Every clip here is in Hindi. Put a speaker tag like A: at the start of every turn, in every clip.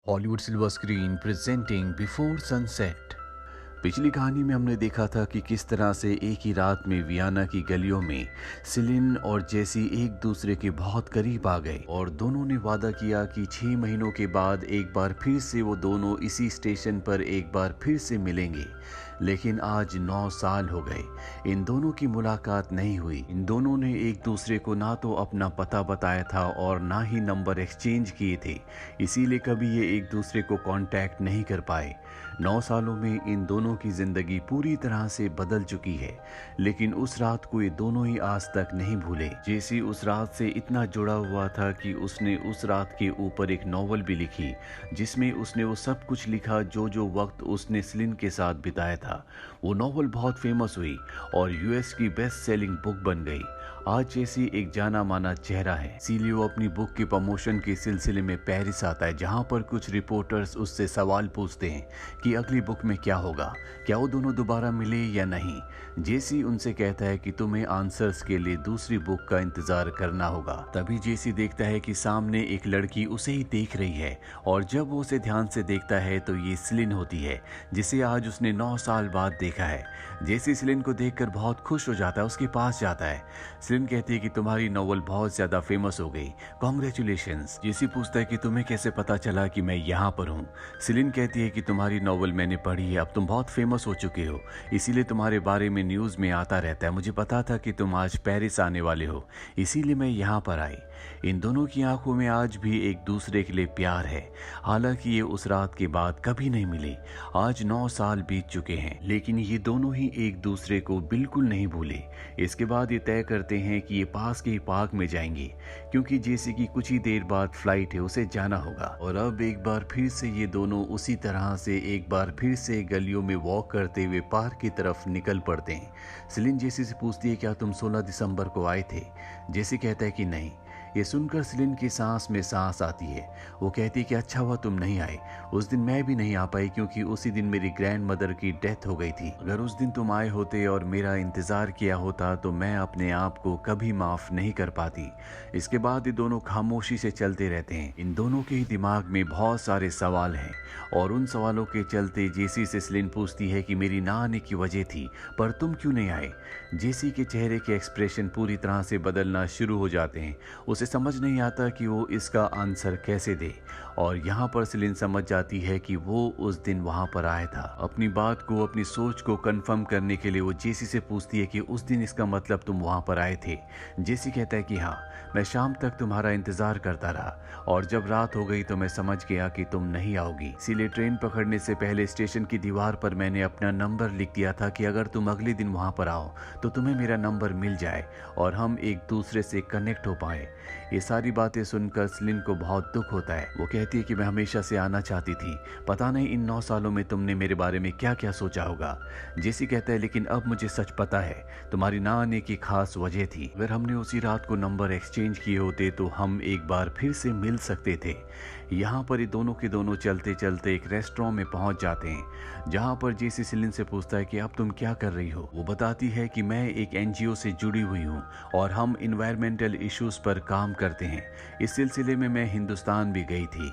A: Hollywood silver screen presenting before sunset. पिछली कहानी में हमने देखा था कि किस तरह से एक ही रात में वियना की गलियों में सिलिन और जेसी एक दूसरे के बहुत करीब आ गए और दोनों ने वादा किया कि 6 महीनों के बाद एक बार फिर से वो दोनों इसी स्टेशन पर एक बार फिर से मिलेंगे। लेकिन आज 9 साल हो गए, इन दोनों की मुलाकात नहीं हुई। इन दोनों ने एक दूसरे को ना तो अपना पता बताया था और ना ही नंबर एक्सचेंज किए थे, इसीलिए कभी ये एक दूसरे को कांटेक्ट नहीं कर पाए। 9 सालों में इन दोनों की जिंदगी पूरी तरह से बदल चुकी है, लेकिन उस रात को ये दोनों ही आज तक नहीं भूले। जेसी उस रात से इतना जुड़ा हुआ था कि उसने उस रात के ऊपर एक नॉवल भी लिखी, जिसमें उसने वो सब कुछ लिखा जो जो वक्त उसने सिलिन के साथ बिताया था। वो नॉवल बहुत फेमस हुई और यूएस की बेस्ट सेलिंग बुक बन गई। आज जेसी एक जाना माना चेहरा है, इसीलिए वो अपनी बुक के प्रमोशन के सिलसिले में पेरिस आता है, जहां पर कुछ रिपोर्टर्स उससे सवाल पूछते हैं कि अगली बुक में क्या होगा, क्या वो दोनों दोबारा मिले या नहीं। जेसी उनसे कहता है कि तुम्हें आंसर्स के लिए दूसरी बुक का इंतजार करना होगा। तभी जेसी देखता है कि सामने एक लड़की उसे ही देख रही है और जब वो उसे ध्यान से देखता है तो ये सिलिन होती है, जिसे आज उसने 9 साल बाद देखा है। जेसी सिलिन को देखकर बहुत खुश हो जाता है, उसके पास जाता है। सिलिन कहती है कि तुम्हारी नॉवल बहुत ज्यादा फेमस हो गई, कॉन्ग्रेचुलेशंस। जेसी पूछता है कि तुम्हें कैसे पता चला कि मैं यहाँ पर हूँ। सिलिन कहती है कि तुम्हारी नॉवल मैंने पढ़ी है, अब तुम बहुत फेमस हो चुके हो, इसीलिए तुम्हारे बारे में न्यूज में आता रहता है। मुझे पता था कि तुम आज पेरिस आने वाले हो, इसीलिए मैं यहाँ पर आई। इन दोनों की आंखों में आज भी एक दूसरे के लिए प्यार है, हालांकि ये उस रात के बाद कभी नहीं मिले। आज 9 साल बीत चुके हैं, लेकिन ये दोनों ही एक दूसरे को बिल्कुल नहीं भूले। इसके बाद ये तय करते हैं कि ये पास के ही पार्क में जाएंगे, क्योंकि जेसी की कुछ ही देर बाद फ्लाइट है, उसे जाना होगा। और अब एक बार फिर से ये दोनों उसी तरह से एक बार फिर से गलियों में वॉक करते हुए पार्क की तरफ निकल पड़ते हैं। सिलिन जेसी से पूछती है, क्या तुम 16 दिसंबर को आए थे? जेसी कहता है कि नहीं। ये सुनकर सिलिन की सांस में सांस आती है। वो कहती है कि अच्छा हुआ तुम नहीं आए, उस दिन मैं भी नहीं आ पाई क्योंकि उसी दिन मेरी ग्रैंड मदर की डेथ हो गई थी। अगर उस दिन तुम आए होते और मेरा इंतजार किया होता तो मैं अपने आप को कभी माफ नहीं कर पाती। इसके बाद ये दोनों खामोशी से चलते रहते हैं। इन दोनों के ही दिमाग में बहुत सारे सवाल हैं और उन सवालों के चलते जेसी से सिलिन पूछती है कि मेरी ना आने की वजह थी, पर तुम क्यों नहीं आए? जेसी के चेहरे के एक्सप्रेशन पूरी तरह से बदलना शुरू हो जाते हैं। उसे समझ नहीं आता कि वो इसका आंसर कैसे दे, और यहाँ पर सिलिन समझ जाती है कि वो उस दिन वहां पर आया था। अपनी बात को, अपनी सोच को कंफर्म करने के लिए वो जेसी से पूछती है कि उस दिन इसका मतलब तुम वहां पर आए थे? जेसी कहता है कि हाँ, मैं शाम तक तुम्हारा इंतजार करता रहा और जब रात हो गई तो मैं समझ गया कि तुम नहीं आओगी, इसीलिए ट्रेन पकड़ने से पहले स्टेशन की दीवार पर मैंने अपना नंबर लिख दिया था कि अगर तुम अगले दिन वहां पर आओ तो तुम्हें मेरा नंबर मिल जाए और हम एक दूसरे से कनेक्ट हो पाए। ये सारी बातें सुनकर सिलिन को बहुत दुख होता है। वो कहती है कि मैं हमेशा से आना चाहती थी, पता नहीं इन 9 सालों में तुमने मेरे बारे में क्या क्या सोचा होगा। जेसी कहता है लेकिन अब मुझे सच पता है, तुम्हारी ना आने की खास वजह थी। अगर हमने उसी रात को नंबर एक्सचेंज किए होते तो हम एक बार फिर से मिल सकते थे। यहाँ पर ये दोनों के दोनों चलते चलते एक रेस्टोरेंट में पहुंच जाते हैं, जहाँ पर जेसी सिलिन से पूछता है कि अब तुम क्या कर रही हो। वो बताती है कि मैं एक एनजीओ से जुड़ी हुई हूँ और हम इन्वायरमेंटल इश्यूज पर काम करते हैं। इस सिलसिले में मैं हिंदुस्तान भी गई थी।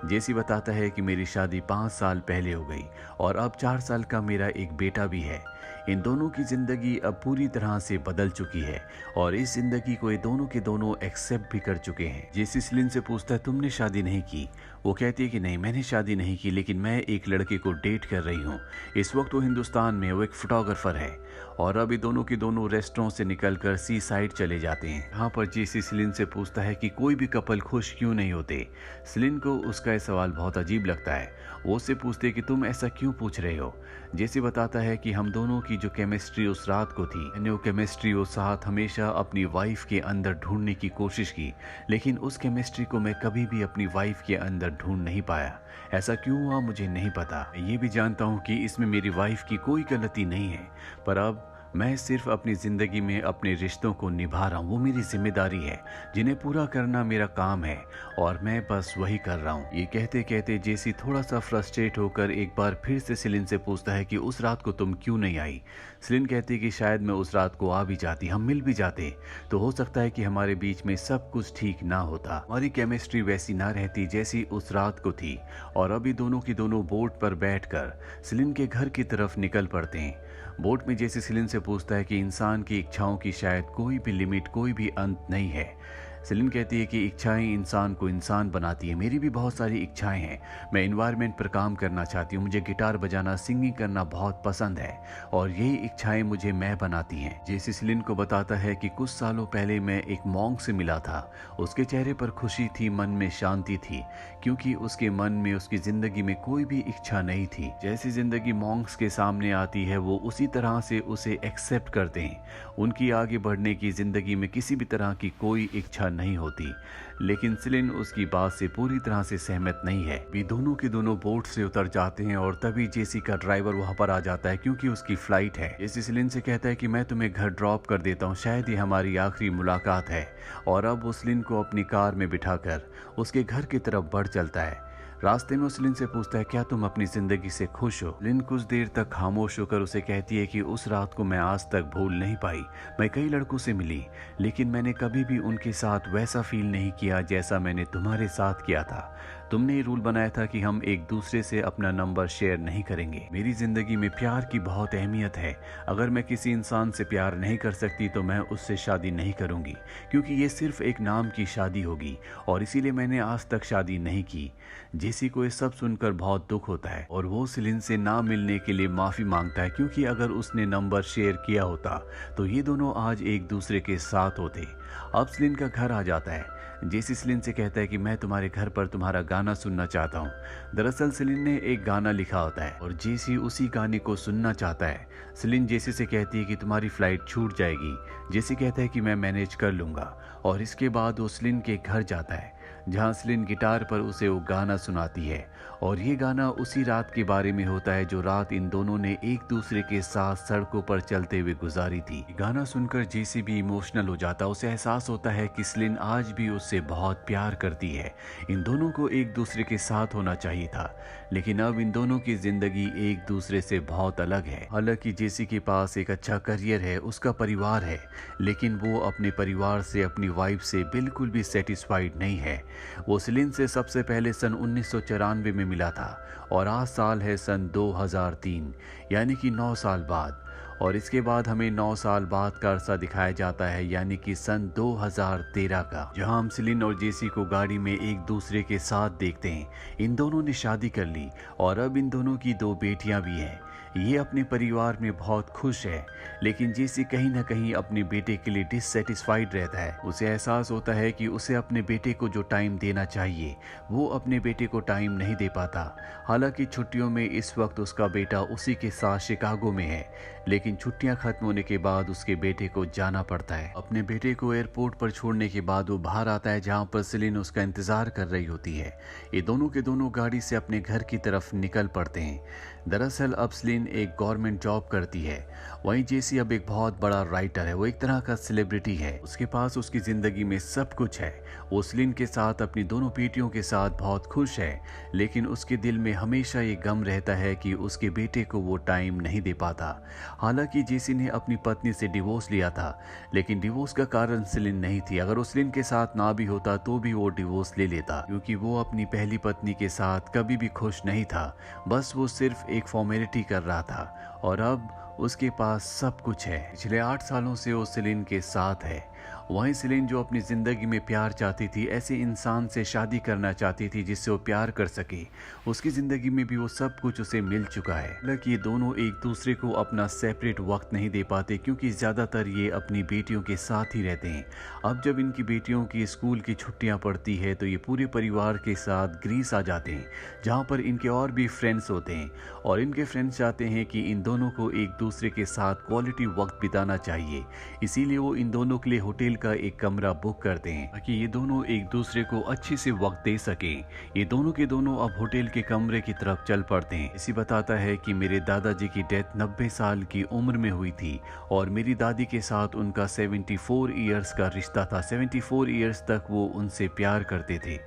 A: जेसी बताता है कि मेरी शादी 5 साल पहले हो गई और अब 4 साल का मेरा एक बेटा भी है। इन दोनों की जिंदगी अब पूरी तरह से बदल चुकी है और इस जिंदगी को ये दोनों के दोनों एक्सेप्ट भी कर चुके हैं। जेसी सिलिन से पूछता है तुमने शादी नहीं की? वो कहती है कि नहीं, मैंने शादी नहीं की, लेकिन मैं एक लड़के को डेट कर रही हूँ। इस वक्त वो हिंदुस्तान में, वो एक फोटोग्राफर है। और अब ये दोनों के दोनों रेस्टोरेंट से निकलकर सी साइड चले जाते हैं। यहाँ पर जेसी सिलिन से पूछता है कि कोई भी कपल खुश क्यों नहीं होते। सिलिन को उसका ये सवाल बहुत अजीब लगता है। वो उससे पूछते हैं कि तुम ऐसा क्यों पूछ रहे हो। जेसी बताता है कि हम दोनों की जो केमिस्ट्री उस रात को थी, मैंने वो केमिस्ट्री वो साथ हमेशा अपनी वाइफ के अंदर ढूंढने की कोशिश की, लेकिन उस केमिस्ट्री को मैं कभी भी अपनी वाइफ के अंदर ढूंढ नहीं पाया। ऐसा क्यों हुआ मुझे नहीं पता। मैं ये भी जानता हूँ कि इसमें मेरी वाइफ की कोई गलती नहीं है, पर अब मैं सिर्फ अपनी ज़िंदगी में अपने रिश्तों को निभा रहा हूँ, वो मेरी जिम्मेदारी है, जिन्हें पूरा करना मेरा काम है और मैं बस वही कर रहा हूँ। ये कहते कहते जेसी थोड़ा सा फ्रस्ट्रेट होकर एक बार फिर से सिलिन से पूछता है कि उस रात को तुम क्यों नहीं आई। सिलिन कहती है कि शायद मैं उस रात को आ भी जाती, हम मिल भी जाते, तो हो सकता है कि हमारे बीच में सब कुछ ठीक ना होता, हमारी केमिस्ट्री वैसी ना रहती जैसी उस रात को थी। और अभी दोनों की दोनों बोट पर बैठकर सिलिन के घर की तरफ निकल पड़ते हैं। बोट में जैसे सिलिन से पूछता है कि इंसान की इच्छाओं की शायद कोई भी लिमिट, कोई भी अंत नहीं है। सिलिन कहती है कि इच्छाएं इंसान को इंसान बनाती है, मेरी भी बहुत सारी इच्छाएं हैं, मैं एनवायरनमेंट पर काम करना चाहती हूँ, मुझे गिटार बजाना, सिंगिंग करना बहुत पसंद है और यही इच्छाएं मुझे मैं बनाती हैं। जैसे सिलिन को बताता है कि कुछ सालों पहले मैं एक मॉन्क से मिला था, उसके चेहरे पर खुशी थी, मन में शांति थी, क्योंकि उसके मन में उसकी जिंदगी में कोई भी इच्छा नहीं थी। जैसी जिंदगी मॉन्क्स के सामने आती है वो उसी तरह से उसे एक्सेप्ट करते हैं, उनकी आगे बढ़ने की जिंदगी में किसी भी तरह की कोई इच्छा नहीं होती। लेकिन सिलिन उसकी बात से पूरी तरह से सहमत नहीं है। वे दोनों के दोनों बोट से उतर जाते हैं और तभी जेसी का ड्राइवर वहां पर आ जाता है क्योंकि उसकी फ्लाइट है। जेसी सिलिन से कहता है कि मैं तुम्हें घर ड्रॉप कर देता हूँ, शायद ये हमारी आखिरी मुलाकात है। और अब वो सिलिन को अपनी कार में बिठाकर उसके घर की तरफ बढ़ चलता है। रास्ते में सिलिन से पूछता है क्या तुम अपनी जिंदगी से खुश हो। सिलिन कुछ देर तक खामोश होकर उसे कहती है कि उस रात को मैं आज तक भूल नहीं पाई। मैं कई लड़कों से मिली लेकिन मैंने कभी भी उनके साथ वैसा फील नहीं किया जैसा मैंने तुम्हारे साथ किया था। तुमने ये रूल बनाया था कि हम एक दूसरे से अपना नंबर शेयर नहीं करेंगे। मेरी जिंदगी में प्यार की बहुत अहमियत है। अगर मैं किसी इंसान से प्यार नहीं कर सकती तो मैं उससे शादी नहीं करूंगी, क्योंकि ये सिर्फ एक नाम की शादी होगी और इसीलिए मैंने आज तक शादी नहीं की। जेसी को ये सब सुनकर बहुत दुख होता है और वो सिलिन से ना मिलने के लिए माफी मांगता है, क्योंकि अगर उसने नंबर शेयर किया होता तो ये दोनों आज एक दूसरे के साथ होते। अब सिलिन का घर आ जाता है। जेसी सिलिन से कहता है कि मैं तुम्हारे घर पर तुम्हारा गाना सुनना चाहता हूँ। दरअसल सिलिन ने एक गाना लिखा होता है और जेसी उसी गाने को सुनना चाहता है। सिलिन जेसी से कहती है कि तुम्हारी फ्लाइट छूट जाएगी। जेसी कहता है कि मैं मैनेज कर लूंगा और इसके बाद वो सिलिन के घर जाता है जहाँ सिलिन गिटार पर उसे वो गाना सुनाती है और ये गाना उसी रात के बारे में होता है जो रात इन दोनों ने एक दूसरे के साथ सड़कों पर चलते हुए गुजारी थी। गाना सुनकर जेसी भी इमोशनल हो जाता है। उसे एहसास होता है कि सिलिन आज भी उससे बहुत प्यार करती है। इन दोनों को एक दूसरे के साथ होना चाहिए था, लेकिन अब इन दोनों की जिंदगी एक दूसरे से बहुत अलग है। हालांकि जेसी के पास एक अच्छा करियर है, उसका परिवार है, लेकिन वो अपने परिवार से, अपनी वाइफ से बिल्कुल भी सेटिस्फाइड नहीं है। वो सिलिन से सबसे पहले सन 1994 में मिला था और आज साल है सन 2003, यानी कि 9 साल बाद। और इसके बाद हमें 9 साल बाद का अरसा दिखाया जाता है, यानी कि सन 2013 का, जहां हम सिलिन और जेसी को गाड़ी में एक दूसरे के साथ देखते हैं। इन दोनों ने शादी कर ली और अब इन दोनों की 2 बेटियां भी हैं। ये अपने परिवार में बहुत खुश है, लेकिन जेसी कहीं ना कहीं अपने बेटे के लिए डिससेटिस्फाइड रहता है। उसे एहसास होता है कि उसे अपने बेटे को जो टाइम देना चाहिए वो अपने बेटे को टाइम नहीं दे पाता। हालांकि छुट्टियों में इस वक्त उसका बेटा उसी के साथ शिकागो में है, लेकिन छुट्टियां खत्म होने के बाद उसके बेटे को जाना पड़ता है। अपने बेटे को एयरपोर्ट पर छोड़ने के बाद वो बाहर आता है जहां पर सिलिन उसका इंतजार कर रही होती है। ये दोनों के दोनों गाड़ी से अपने घर की तरफ निकल पड़ते हैं। दरअसल अब सिलिन एक गवर्नमेंट जॉब करती है, वहीं जेसी अब एक बहुत बड़ा राइटर है, वो एक तरह का सेलिब्रिटी है। उसके पास उसकी जिंदगी में सब कुछ है। वो सिलिन के साथ, अपनी दोनों बेटियों के साथ बहुत खुश है, लेकिन उसके दिल में हमेशा ये गम रहता है कि उसके बेटे को वो टाइम नहीं दे पाता। हालांकि जेसी ने अपनी पत्नी से डिवोर्स लिया था, लेकिन डिवोर्स का कारण सिलिन नहीं थी। अगर वो सिलिन के साथ ना भी होता तो भी वो डिवोर्स ले लेता, क्योंकि वो अपनी पहली पत्नी के साथ कभी भी खुश नहीं था। बस वो सिर्फ एक फॉर्मेलिटी कर रहा था और अब उसके पास सब कुछ है। पिछले 8 सालों से वो सिलिन के साथ है। वहीं सिलिन जो अपनी जिंदगी में प्यार चाहती थी, ऐसे इंसान से शादी करना चाहती थी जिससे वो प्यार कर सके, उसकी जिंदगी में भी वो सब कुछ उसे मिल चुका है। हालांकि ये दोनों एक दूसरे को अपना सेपरेट वक्त नहीं दे पाते, क्योंकि ज्यादातर ये अपनी बेटियों के साथ ही रहते हैं। अब जब इनकी बेटियों की स्कूल की छुट्टियां पड़ती है तो ये पूरे परिवार के साथ ग्रीस आ जाते हैं, जहाँ पर इनके और भी फ्रेंड्स होते हैं और इनके फ्रेंड्स चाहते हैं कि इन दोनों को एक दूसरे के साथ क्वालिटी वक्त बिताना चाहिए। इसीलिए वो इन दोनों के लिए होटल का एक कमरा बुक करते हैं ताकि ये दोनों एक दूसरे को अच्छे से वक्त दे सकें। ये दोनों के दोनों अब होटल के कमरे की तरफ चल पड़ते हैं। इसी बताता है कि मेरे दादाजी की डेथ 90 साल की उम्र में हुई थी और मेरी दादी के साथ उनका 74 ईयर्स का रिश्ता था। 74 ईयर्स तक वो उनसे प्यार करते थे।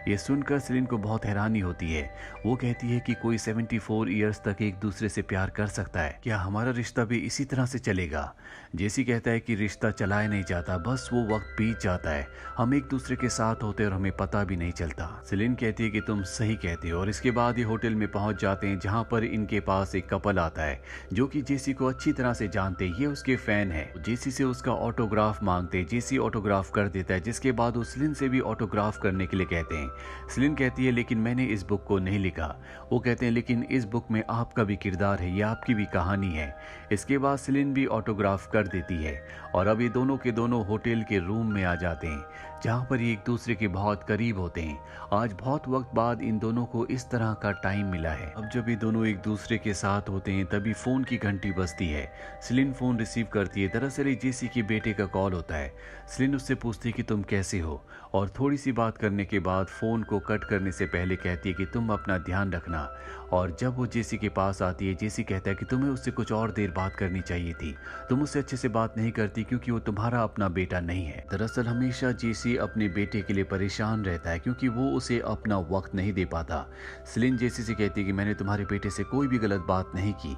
A: ये सुनकर सेलिन को बहुत हैरानी होती है। वो कहती है कि कोई 74 ईयर्स तक एक दूसरे से प्यार कर सकता है, क्या हमारा रिश्ता भी इसी तरह से चलेगा? जेसी कहता है कि रिश्ता चलाया नहीं जाता, बस वो वक्त बीत जाता है, हम एक दूसरे के साथ होते और हमें पता भी नहीं चलता। सेलिन कहती है कि तुम सही कहते हो और इसके बाद ये होटल में पहुंच जाते हैं जहां पर इनके पास एक कपल आता है जो कि जेसी को अच्छी तरह से जानते हैं। ये उसके फैन है। जेसी से उसका ऑटोग्राफ मांगते, जेसी ऑटोग्राफ कर देता है, जिसके बाद वो सेलिन से भी ऑटोग्राफ करने के लिए कहते हैं। सेलिन कहती है लेकिन मैंने इस बुक को नहीं लिखा। वो कहते हैं लेकिन इस बुक में आपका भी किरदार है, ये आपकी भी कहानी है। इसके बाद सेलिन भी ऑटोग्राफ कर देती है और अब ये दोनों के दोनों होटल के रूम में आ जाते हैं जहां पर ये एक दूसरे के बहुत करीब होते हैं। आज बहुत वक्त बाद इन दोनों को इस तरह का टाइम मिला है। अब जब ये दोनों एक दूसरे के साथ होते हैं तभी फोन की घंटी बजती है। सेलिन फोन रिसीव करती है। दरअसल ये जेसी के बेटे का कॉल होता है। सेलिन उससे पूछती है कि तुम कैसे हो और थोड़ी सी बात करने के बाद फोन को कट करने से पहले कहती है कि तुम अपना ध्यान रखना। और जब वो जेसी के पास आती है, जेसी कहता है कि तुम्हें उससे कुछ और देर बात करनी चाहिए थी, तुम उससे अच्छे से बात नहीं करती क्योंकि वो तुम्हारा अपना बेटा नहीं है। दरअसल हमेशा जेसी अपने बेटे के लिए परेशान रहता है क्योंकि वो उसे अपना वक्त नहीं दे पाता। सेलिन जेसी से कहती है कि मैंने तुम्हारे बेटे से कोई भी गलत बात नहीं की।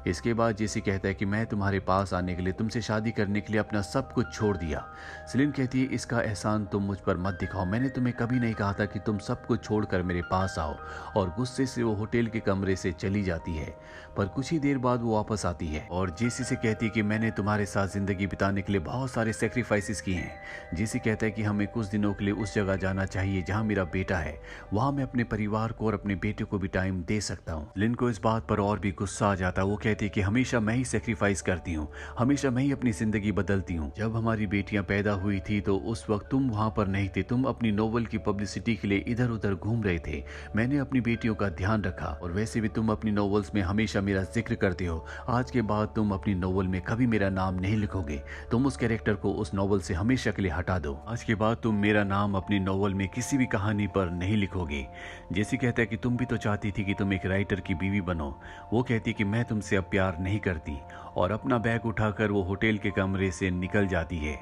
A: इसके बाद जेसी कहता है कि मैं तुम्हारे पास आने के लिए, तुमसे शादी करने के लिए अपना सब कुछ छोड़ दिया। सेलिन कहती है इसका एहसान तुम मुझ पर मत दिखाओ, मैंने तुम्हें कभी नहीं कहा था कि तुम सब कुछ छोड़कर मेरे पास आओ। और गुस्से से वो होटल के कमरे से चली जाती है। पर कुछ ही देर बाद वो वापस आती है और जेसी से कहती है कि मैंने तुम्हारे साथ जिंदगी बिताने के लिए बहुत सारे सेक्रीफाइसेस किए हैं। जेसी कहता है कि हमें कुछ दिनों के लिए उस जगह जाना चाहिए जहां मेरा बेटा है, वहां मैं अपने परिवार को और अपने बेटे को भी टाइम दे सकता हूँ। लिन को इस बात पर और भी गुस्सा आ जाता है। वो कहती है कि हमेशा मैं ही सेक्रीफाइस करती हूँ, हमेशा मैं ही अपनी जिंदगी बदलती हूँ। जब हमारी बेटियां पैदा हुई थी तो उस वक्त तुम वहां पर नहीं थे, तुम अपनी नोवेल की पब्लिसिटी के लिए इधर उधर घूम रहे थे। मैंने अपनी बेटियों का ध्यान रखा और वैसे भी तुम अपनी नोवेल्स में हमेशा मेरा जिक्र करते हो। आज के बाद तुम अपनी नोवेल में कभी मेरा नाम नहीं लिखोगे, तुम उस कैरेक्टर को उस नोवेल से हमेशा के लिए हटा दो। आज के बाद तुम मेरा नाम अपनी नोवेल में किसी भी कहानी पर नहीं लिखोगे। जेसी कहता है कि तुम भी तो चाहती थी कि तुम एक राइटर की बीवी बनो। वो कहती है कि मैं तुमसे अब प्यार नहीं करती और अपना बैग उठाकर वो होटल के कमरे से निकल जाती है।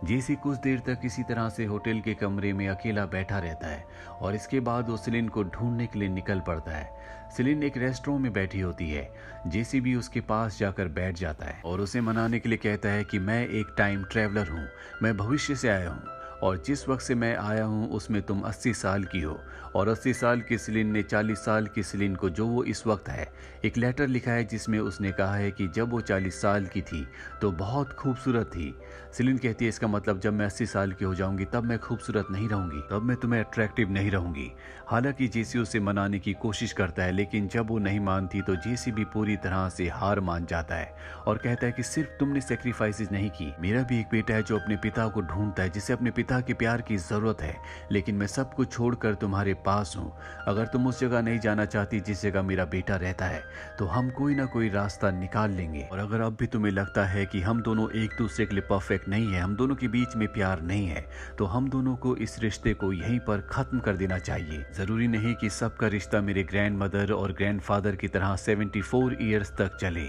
A: जेसी कुछ देर तक इसी तरह से होटल के कमरे में अकेला बैठा रहता है और इसके बाद वो सेलिन को ढूंढने के लिए निकल पड़ता है। सेलिन एक रेस्टोरेंट में बैठी होती है। जेसी भी उसके पास जाकर बैठ जाता है और उसे मनाने के लिए कहता है कि मैं एक टाइम ट्रैवलर हूँ, मैं भविष्य से आया हूँ और जिस वक्त से मैं आया हूँ उसमें तुम 80 साल की हो और 80 साल की सेलिन ने 40 साल की सेलिन को, जो वो इस वक्त है, एक लेटर लिखा है जिसमें उसने कहा है कि जब वो 40 साल की थी तो बहुत खूबसूरत थी। सेलिन कहती है इसका मतलब जब मैं 80 साल की हो जाऊंगी तब मैं खूबसूरत नहीं रहूंगी, तब मैं तुम्हें अट्रैक्टिव नहीं रहूंगी। हालांकि जेसी उसे मनाने की कोशिश करता है लेकिन जब वो नहीं मानती तो जेसी भी पूरी तरह से हार मान जाता है और कहता है कि सिर्फ तुमने सेक्रीफाइसेस नहीं की, मेरा भी एक बेटा है जो अपने पिता को ढूंढता है, जिसे अपने पिता के प्यार की जरूरत है, लेकिन मैं सब कुछ छोड़कर तुम्हारे पास हूँ। अगर तुम उस जगह नहीं जाना चाहती जिस जगह मेरा बेटा रहता है तो हम कोई ना कोई रास्ता निकाल लेंगे। और अगर अब भी तुम्हें लगता है कि हम दोनों एक दूसरे के लिए परफेक्ट नहीं है, हम दोनों के बीच में प्यार नहीं है, तो हम दोनों को इस रिश्ते को यहीं पर खत्म कर देना चाहिए। जरूरी नहीं कि सबका रिश्ता मेरे ग्रैंड मदर और ग्रैंडफादर की तरह 74 ईयर्स तक चले।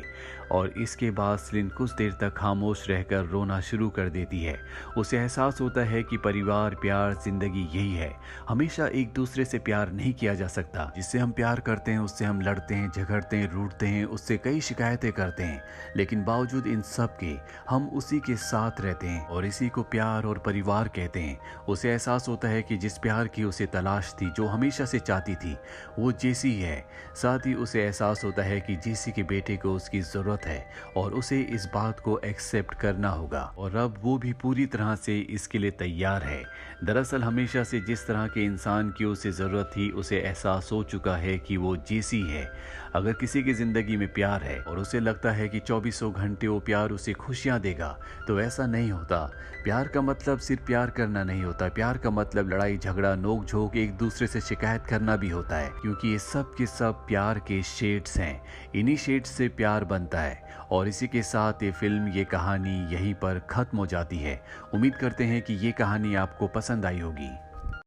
A: और इसके बाद सेलिन कुछ देर तक खामोश रहकर रोना शुरू कर देती है। उसे एहसास होता है कि परिवार, प्यार, जिंदगी यही है। हमेशा एक दूसरे से प्यार नहीं किया जा सकता। जिससे हम प्यार करते हैं उससे हम लड़ते हैं, झगड़ते हैं, रूठते हैं, उससे कई शिकायतें करते हैं, लेकिन बावजूद इन सब के हम उसी के साथ रहते हैं और इसी को प्यार और परिवार कहते हैं। उसे एहसास होता है कि जिस प्यार की उसे तलाश थी, जो हमेशा से चाहती थी, वो जेसी है। साथ ही उसे एहसास होता है कि जेसी के बेटे को उसकी जरूरत है और उसे इस बात को एक्सेप्ट करना होगा और अब वो भी पूरी तरह से इसके लिए तैयार तैयार है। दरअसल हमेशा से जिस तरह के इंसान की उसे ज़रूरत थी, उसे एहसास हो चुका है कि वो जेसी है। अगर किसी की ज़िंदगी में प्यार है और उसे लगता है कि चौबीसों घंटे वो प्यार उसे खुशियाँ देगा, तो ऐसा नहीं होता। प्यार का मतलब सिर्फ प्यार करना नहीं होता, प्यार का मतलब लड़ाई झगड़ा नोक झोंक एक दूसरे से शिकायत करना भी होता है, क्योंकि ये सब के सब प्यार के शेड्स हैं। इन्हीं शेड्स से प्यार बनता है। और इसी के साथ ये फिल्म, ये कहानी यहीं पर ख़त्म हो जाती है। उम्मीद करते हैं कि ये कहानी आपको पसंद आई होगी।